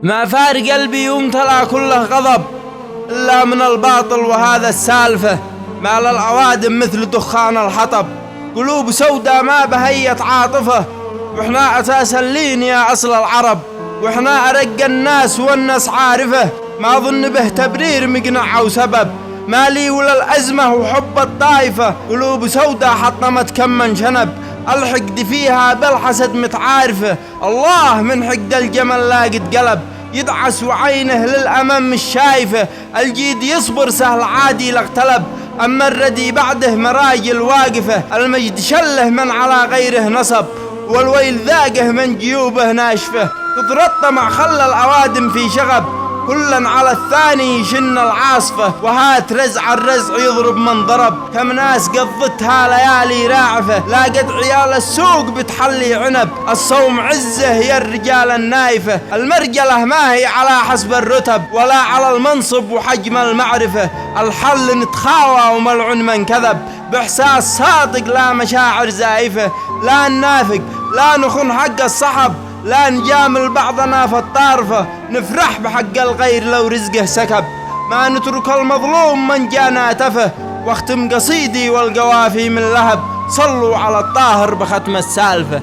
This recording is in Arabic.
ما فار قلبي وامتلأ كله غضب إلا من الباطل وهذا السالفة. مال العوادم مثل دخان الحطب، قلوب سوداء ما بهيت عاطفة، وإحنا أساسا لين يا أصل العرب، وإحنا أرق الناس والناس عارفة، ما ظن به تبرير مقنع أو سبب، مالي ولا الأزمة وحب الطائفة، قلوب سوداء حطمت كم من شنب، الحقد فيها بالحسد متعارفة، الله من حقد الجمل لا قد قلب، يدعس وعينه للأمام مش شايفه، الجيد يصبر سهل عادي لاغتلب، أما الردي بعده مراجل واقفة، المجد شله من على غيره نصب، والويل ذاقه من جيوبه ناشفة، كثر الطمع خلى الأوادم في شغب، كلا على الثاني يشن العاصفة، وهات رزع الرزع يضرب من ضرب، كم ناس قضتها ليالي راعفة، لا قد عيال السوق بتحلي عنب، الصوم عزه يا الرجال النايفة، المرجلة ما هي على حسب الرتب ولا على المنصب وحجم المعرفة، الحل نتخاوى وملعون من كذب، باحساس صادق لا مشاعر زائفة، لا ننافق لا نخن حق الصحب، لا نجامل بعضنا في الطارفة، نفرح بحق الغير لو رزقه سكب، ما نترك المظلوم من جانا تفه، واختم قصيدي والقوافي من لهب، صلوا على الطاهر بختم السالفة.